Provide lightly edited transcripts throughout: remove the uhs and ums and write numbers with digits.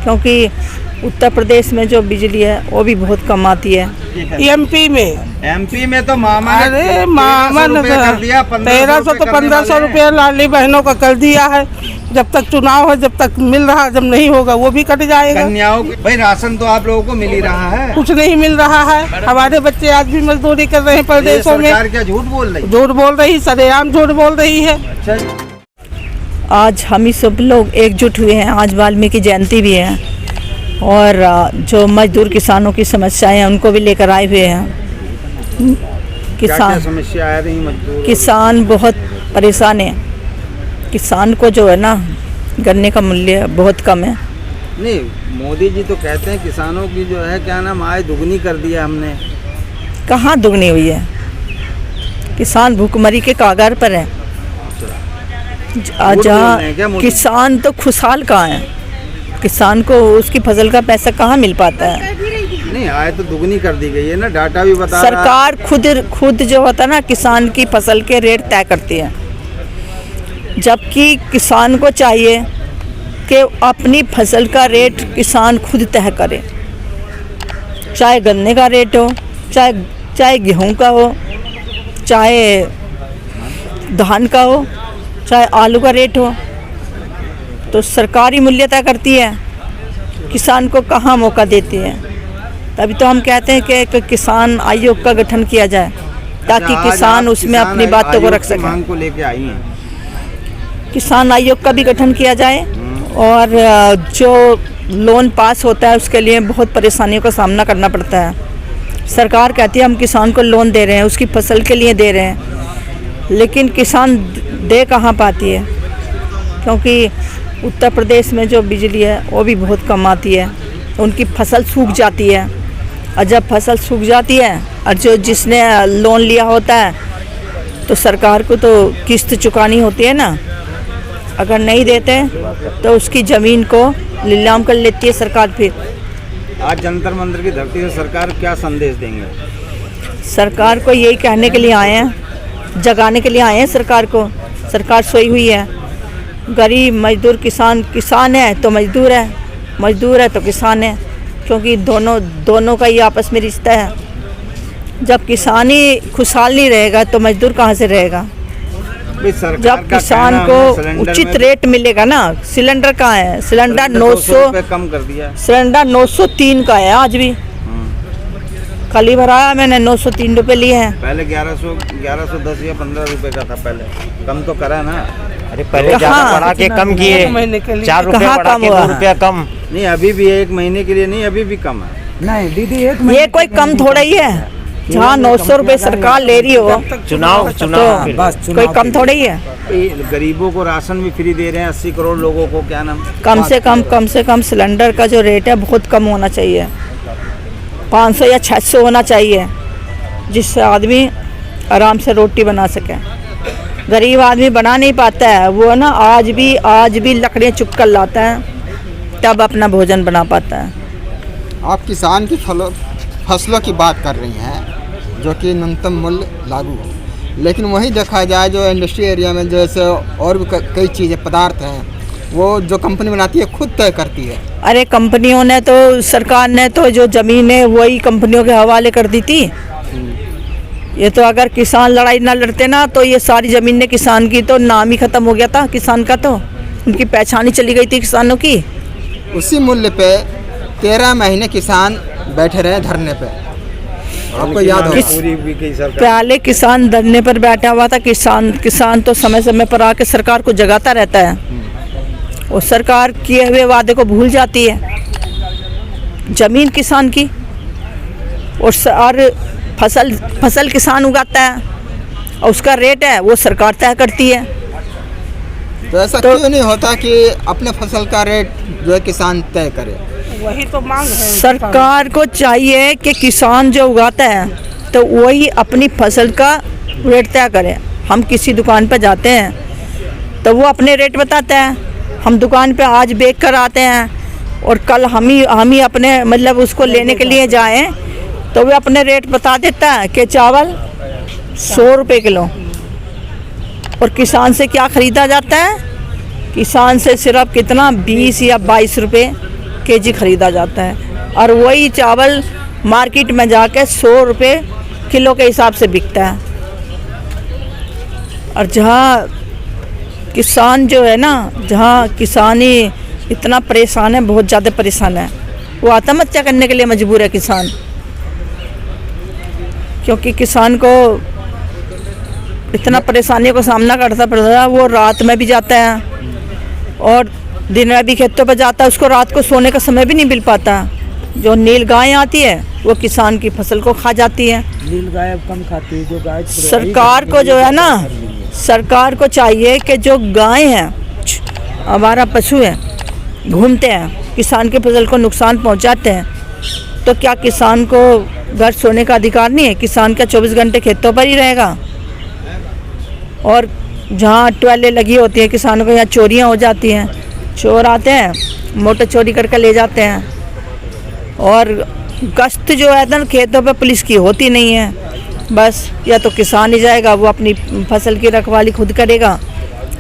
क्योंकि उत्तर प्रदेश में जो बिजली है वो भी बहुत कम आती है। एमपी में तो मामा ने अरे मामा ने कर दिया 1300 तो 1500 रुपया लाडली बहनों का कर दिया है। जब तक चुनाव है, जब तक मिल रहा, जब नहीं होगा वो भी कट जाएगा। कन्याओं भाई राशन तो आप लोगों को मिल ही रहा है, कुछ नहीं मिल रहा है। हमारे बच्चे आज भी मजदूरी कर रहे हैं प्रदेशों में। सरकार क्या झूठ बोल रही है? झूठ बोल रही, सरेआम झूठ बोल रही है। आज हम ही सब लोग एकजुट हुए हैं। आज वाल्मीकि जयंती भी है और जो मजदूर किसानों की समस्याएं हैं उनको भी लेकर आए हुए हैं। क्या समस्या आ रही मजदूर? किसान बहुत परेशान है। किसान को जो है ना गन्ने का मूल्य बहुत कम है। नहीं, मोदी जी तो कहते हैं किसानों की जो है क्या नाम आय दुगनी कर दिया हमने। कहाँ दुगनी हुई है? किसान भूखमरी के कागार पर है। जहाँ किसान तो खुशहाल कहाँ है? किसान को उसकी फसल का पैसा कहाँ मिल पाता है? नहीं, आय तो दुगनी कर दी गई है ना, डाटा भी बता रहा है। सरकार खुद जो होता है ना किसान की फसल के रेट तय करती है, जबकि किसान को चाहिए कि अपनी फसल का रेट किसान खुद तय करे। चाहे गन्ने का रेट हो, चाहे गेहूं का हो, चाहे धान का हो, चाहे आलू का रेट हो, तो सरकारी मूल्य तय करती है। किसान को कहाँ मौका देती है? तभी तो हम कहते हैं कि किसान आयोग का गठन किया जाए ताकि किसान उसमें अपनी बातों को रख सके। मांग को लेके आई हैं। किसान आयोग का भी गठन किया जाए और जो लोन पास होता है उसके लिए बहुत परेशानियों का सामना करना पड़ता है। सरकार कहती है हम किसान को लोन दे रहे हैं, उसकी फसल के लिए दे रहे हैं, लेकिन किसान दे कहाँ पाती है? क्योंकि उत्तर प्रदेश में जो बिजली है वो भी बहुत कम आती है। उनकी फसल सूख जाती है और जब फसल सूख जाती है और जो जिसने लोन लिया होता है तो सरकार को तो किस्त चुकानी होती है ना। अगर नहीं देते तो उसकी ज़मीन को नीलाम कर लेती है सरकार। फिर आज जंतर मंतर की धरती से सरकार क्या संदेश देंगे? सरकार को यही कहने के लिए आए हैं, जगाने के लिए आए हैं सरकार को। सरकार सोई हुई है। गरीब मजदूर किसान है तो मजदूर है, मजदूर है तो किसान है, क्योंकि दोनों का ही आपस में रिश्ता है। जब किसान ही खुशहाल नहीं रहेगा तो मजदूर कहाँ से रहेगा? जब किसान को उचित रेट मिलेगा ना। सिलेंडर कहाँ है? सिलेंडर 900 कम कर दिया। सिलेंडर 903 का है आज भी। कल ही भराया मैंने, 903 रुपये लिए हैं। पहले 1110 या 15 रुपए का था पहले। कम तो करा ना। अरे पहले ज्यादा बढ़ा के कम किए, 4 रुपया बढ़ा के 2 रुपया कम। नहीं, अभी भी 1 महीने के लिए नहीं, अभी भी कम है। नहीं दीदी, ये कोई कम थोड़ा ही है। जहाँ 900 रुपये सरकार ले रही हो चुनाव तो कोई कम थोड़ा ही है। गरीबों को राशन भी फ्री दे रहे हैं 80 करोड़ लोगों को। क्या नाम? कम से कम सिलेंडर का जो रेट है बहुत कम होना चाहिए। 500 या 600 होना चाहिए, जिससे आदमी आराम से रोटी बना सके। गरीब आदमी बना नहीं पाता है, वो ना आज भी लकड़ियाँ चुप कर लाता है तब अपना भोजन बना पाता है। आप किसान की फसलों की बात कर रही हैं जो कि न्यूनतम मूल्य लागू हो, लेकिन वहीं देखा जाए जो इंडस्ट्री एरिया में जैसे और भी कई चीज़ें पदार्थ हैं वो जो कंपनी बनाती है खुद तय करती है। अरे कंपनियों ने तो, सरकार ने तो जो ज़मीन है वही कंपनियों के हवाले कर दी थी। ये तो अगर किसान लड़ाई ना लड़ते ना तो ये सारी ज़मीनें किसान की तो नाम ही ख़त्म हो गया था। किसान का तो उनकी पहचान ही चली गई थी किसानों की। उसी मूल्य पे 13 महीने किसान बैठे रहे धरने पे। आपको याद होगा पहले किसान धरने पर बैठा हुआ था। किसान तो समय समय पर आके सरकार को जगाता रहता है और सरकार किए हुए वादे को भूल जाती है। जमीन किसान की और फसल किसान उगाता है और उसका रेट है वो सरकार तय करती है। तो ऐसा क्यों नहीं होता कि अपने फसल का रेट जो है किसान तय करे? वही तो मांग है। सरकार को चाहिए कि किसान जो उगाता है तो वही अपनी फसल का रेट तय करे। हम किसी दुकान पर जाते हैं तो वो अपने रेट बताता है। हम दुकान पे आज बेच कर आते हैं और कल हम ही अपने मतलब उसको लेने के लिए जाएं तो वो अपने रेट बता देता है कि चावल 100 रुपये किलो। और किसान से क्या ख़रीदा जाता है? किसान से सिर्फ कितना 20 या 22 रुपये केजी खरीदा जाता है और वही चावल मार्केट में जाके 100 रुपये किलो के हिसाब से बिकता है। और जहाँ किसान जो है ना, जहाँ किसानी इतना परेशान है, बहुत ज़्यादा परेशान है, वो आत्महत्या करने के लिए मजबूर है किसान, क्योंकि किसान को इतना परेशानियों का सामना करना पड़ता है। वो रात में भी जाता है और दिन में भी खेतों पर जाता है, उसको रात को सोने का समय भी नहीं मिल पाता। जो नील गाय आती है वो किसान की फसल को खा जाती है। नील गाय अब कम खाती है, जो गाय सरकार को जो है ना, सरकार को चाहिए कि जो गाय हैं, हमारा पशु है, घूमते हैं, किसान की फसल को नुकसान पहुंचाते हैं, तो क्या किसान को घर सोने का अधिकार नहीं है? किसान क्या 24 घंटे खेतों पर ही रहेगा? और जहाँ ट्वेलें लगी होती हैं किसानों को, यहाँ चोरियाँ हो जाती हैं, चोर आते हैं, मोटर चोरी करके ले जाते हैं। और गश्त जो है ना खेतों पे पुलिस की होती नहीं है। बस या तो किसान ही जाएगा, वो अपनी फसल की रखवाली खुद करेगा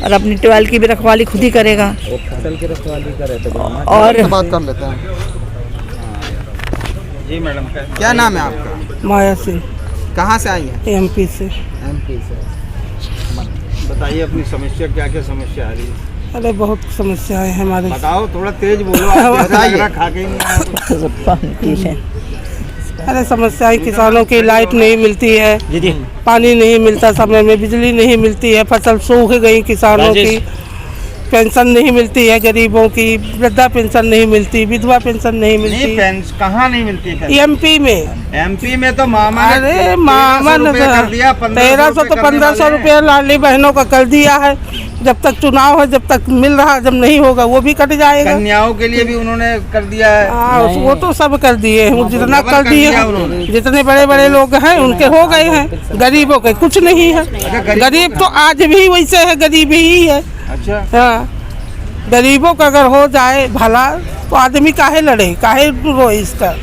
और अपनी ट्वेल की भी रखवाली खुद ही करेगा। वो फसल की रखवाली करे तो और बात कर लेते हैं। जी मैडम, क्या नाम है आपका? माया सिंह, कहाँ से आई हैं? एमपी से। एमपी से। बताइए अपनी समस्या, क्या क्या समस्या आ रही है? अरे बहुत समस्याएं हैं हमारे। बताओ, थोड़ा तेज बोलो, आप ज़्यादा खा के ही नहीं आए। अरे समस्याएं किसानों की, लाइट नहीं मिलती है, पानी नहीं मिलता समय में, बिजली नहीं मिलती है, फसल सूख गई किसानों की, पेंशन नहीं मिलती है गरीबों की, वृद्धा पेंशन नहीं मिलती, विधवा पेंशन नहीं मिलती। कहाँ नहीं मिलती है? एमपी में। एमपी में तो मामा, अरे मामा ने 1300 तो 1500 रुपये लाडली बहनों का कर दिया है। जब तक चुनाव है, जब तक मिल रहा, जब नहीं होगा वो भी कट जाएगा। कन्याओं के लिए भी उन्होंने कर दिया है। वो तो सब कर दिए हैं, जितना कर दिए हैं, जितने बड़े बड़े लोग हैं उनके हो गए हैं, गरीबों के कुछ नहीं है। गरीब तो आज भी वैसे है, गरीब ही है। अच्छा, हाँ, गरीबों का अगर हो जाए भला तो आदमी काहे लड़े, काहे रोए इसका।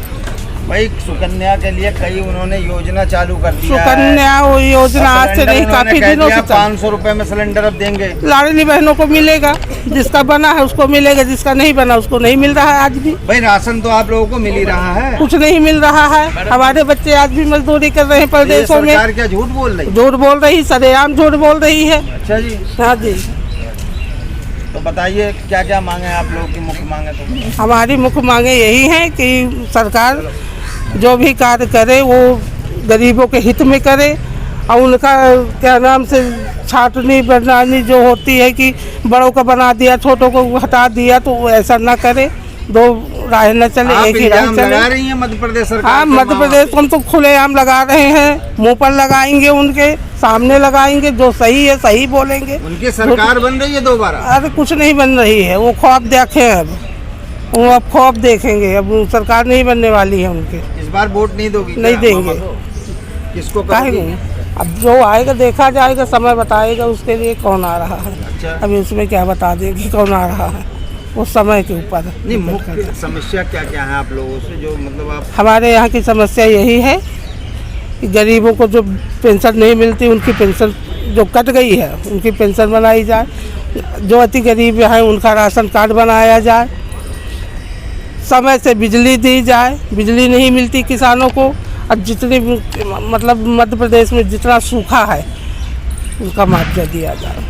भाई सुकन्या के लिए कई उन्होंने योजना चालू कर दिया है। सुकन्या वो योजना आज से नहीं, काफी दिनों से 500 रुपए में सिलेंडर अब देंगे। लाडली बहनों को मिलेगा, जिसका बना है उसको मिलेगा, जिसका नहीं बना उसको नहीं मिल रहा है आज भी। भाई राशन तो आप लोगों को मिल ही रहा है, कुछ नहीं मिल रहा है। हमारे बच्चे आज भी मजदूरी कर रहे हैं प्रदेशों में। सरकार क्या झूठ बोल रही? झूठ बोल रही, सरेआम झूठ बोल रही है। अच्छा जी, हाँ जी। तो बताइए क्या क्या मांगे आप लोगों की, मुख्य मांगे? तो हमारी मुख्य मांगे यही हैं कि सरकार जो भी कार्य करे वो गरीबों के हित में करे, और उनका क्या नाम से छाटनी बनानी जो होती है कि बड़ों का बना दिया, छोटों को हटा दिया, तो वो ऐसा ना करे। दो राह न चले, एक ही राह चले। लगा रही है मध्य प्रदेश सरकार। हाँ, मध्य प्रदेश को हम तो खुलेआम लगा रहे हैं, मुंह पर लगाएंगे, उनके सामने लगाएंगे, जो सही है सही बोलेंगे। उनकी सरकार बन रही है दोबारा? अरे कुछ नहीं बन रही है, वो ख्वाब देखे हैं, वो अब ख्वाब देखेंगे। अब सरकार नहीं बनने वाली है उनकी। इस बार वोट नहीं दोगी? नहीं देंगे। किसको काहे करोगी? नहीं, अब जो आएगा देखा जाएगा, समय बताएगा उसके लिए कौन आ रहा है। अच्छा। अभी उसमें क्या बता देगी कौन आ रहा है, वो समय के ऊपर। नहीं, मुख्य समस्या क्या क्या है आप लोगों से, जो मतलब आप? हमारे यहाँ की समस्या यही है कि गरीबों को जो पेंशन नहीं मिलती, उनकी पेंशन जो कट गई है उनकी पेंशन बनाई जाए। जो अति गरीब हैं उनका राशन कार्ड बनाया जाए। समय से बिजली दी जाए, बिजली नहीं मिलती किसानों को। और जितनी मतलब मध्य प्रदेश में जितना सूखा है उनका मुआवजा दिया जाए।